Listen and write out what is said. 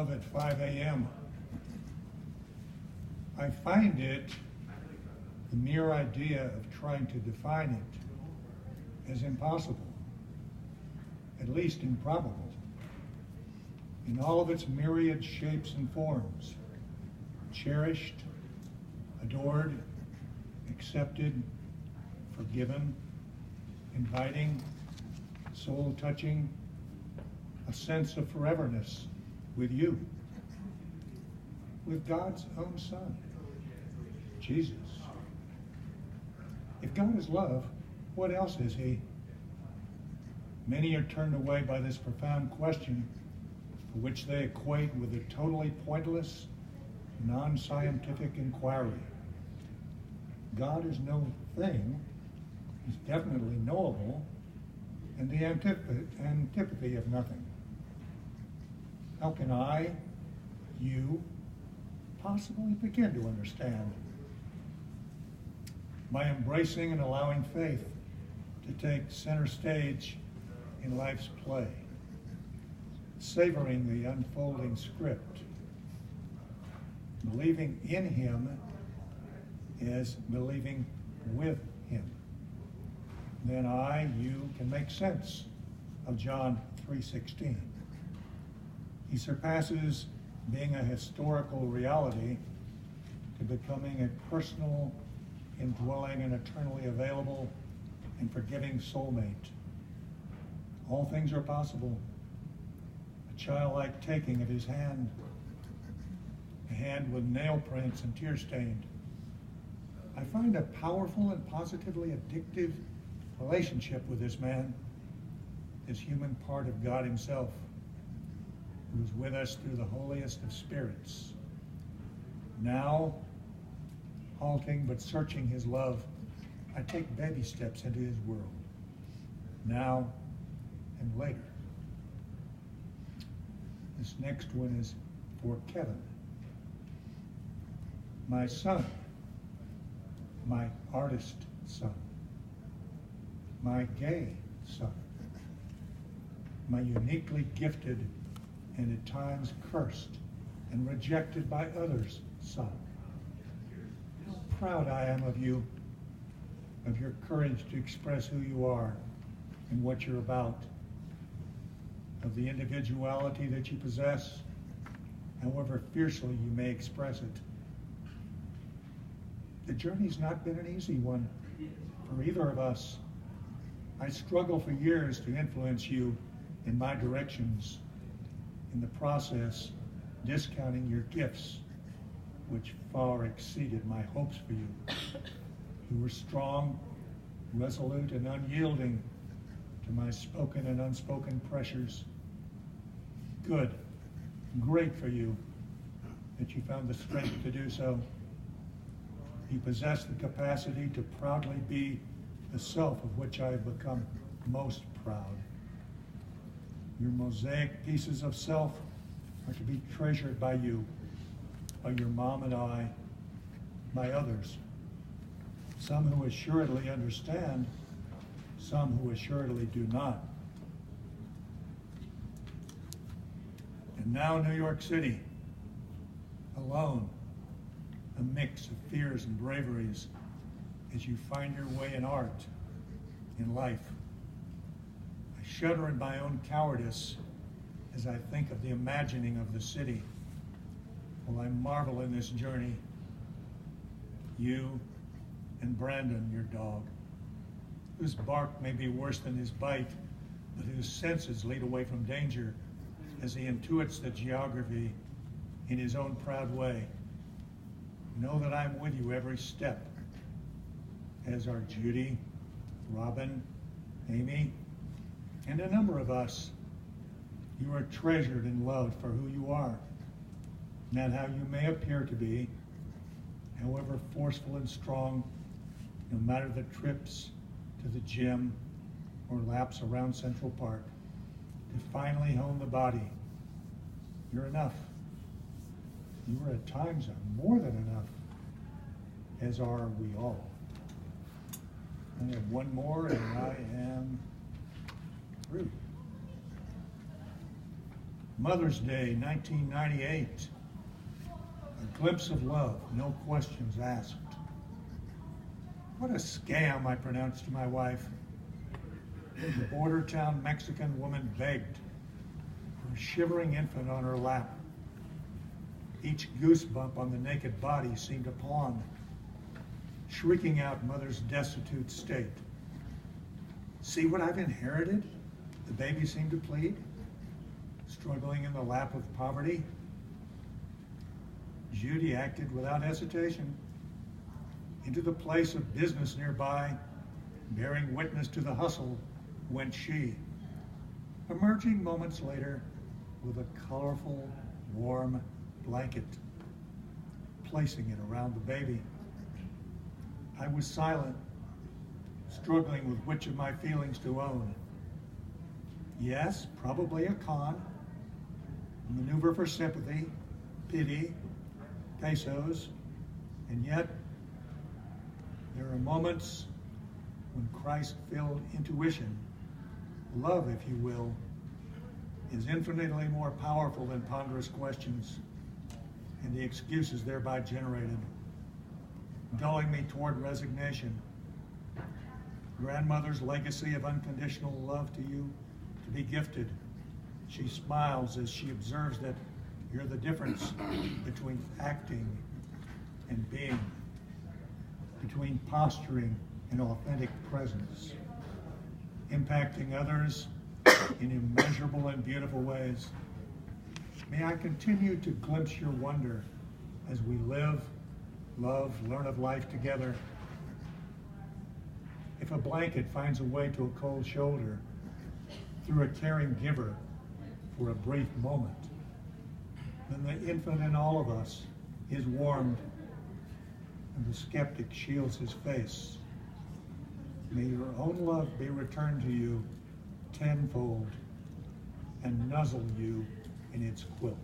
love at 5 a.m. I find it, the mere idea of trying to define it, as impossible, at least improbable, in all of its myriad shapes and forms, cherished, adored, accepted, forgiven, inviting, soul-touching, a sense of foreverness with you, with God's own Son, Jesus. If God is love, what else is He? Many are turned away by this profound question, for which they equate with a totally pointless, non-scientific inquiry. God is no thing, He's definitely knowable, and the antipathy of nothing. How can I, you, possibly begin to understand? By embracing and allowing faith to take center stage in life's play, savoring the unfolding script. Believing in Him is believing with Him. Then you can make sense of John 3:16. He surpasses being a historical reality to becoming a personal, indwelling, and eternally available and forgiving soulmate. All things are possible. A childlike taking of His hand, a hand with nail prints and tear stained. I find a powerful and positively addictive relationship with this man, this human part of God Himself, who is with us through the holiest of spirits. Now, halting but searching His love, I take baby steps into His world, now and later. This next one is for Kevin. My son, my artist son, my gay son, my uniquely gifted and at times cursed and rejected by others son. How proud I am of you, of your courage to express who you are and what you're about, of the individuality that you possess, however fiercely you may express it. The journey's not been an easy one for either of us. I struggled for years to influence you in my directions, in the process discounting your gifts, which far exceeded my hopes for you. You were strong, resolute, and unyielding to my spoken and unspoken pressures. Good, great for you that you found the strength to do so. You possess the capacity to proudly be the self of which I have become most proud. Your mosaic pieces of self are to be treasured by you, by your mom and I, by others. Some who assuredly understand, some who assuredly do not. And now New York City, alone, a mix of fears and braveries as you find your way in art, in life. I shudder in my own cowardice as I think of the imagining of the city, while I marvel in this journey. You and Brandon, your dog, whose bark may be worse than his bite, but whose senses lead away from danger as he intuits the geography in his own proud way. Know that I'm with you every step, as are Judy, Robin, Amy, and a number of us. You are treasured and loved for who you are, not how you may appear to be, however forceful and strong, no matter the trips to the gym or laps around Central Park, to finally hone the body. You're enough. You are at times more than enough, as are we all. I have one more and I am through. Mother's Day, 1998. A glimpse of love, no questions asked. What a scam, I pronounced to my wife. The border town Mexican woman begged for a shivering infant on her lap. Each goosebump on the naked body seemed a pawn, shrieking out mother's destitute state. See what I've inherited? The baby seemed to plead, struggling in the lap of poverty. Judy acted without hesitation. Into the place of business nearby, bearing witness to the hustle, went she, emerging moments later with a colorful, warm blanket, placing it around the baby. I was silent, struggling with which of my feelings to own. Yes, probably a con, a maneuver for sympathy, pity, pesos, and yet there are moments when Christ-filled intuition, love if you will, is infinitely more powerful than ponderous questions and the excuses thereby generated, dulling me toward resignation. Grandmother's legacy of unconditional love to you to be gifted. She smiles as she observes that you're the difference between acting and being, between posturing and authentic presence, impacting others in immeasurable and beautiful ways. May I continue to glimpse your wonder as we live, love, learn of life together. If a blanket finds a way to a cold shoulder through a caring giver for a brief moment, then the infant in all of us is warmed and the skeptic shields his face. May your own love be returned to you tenfold and nuzzle you in its quilt.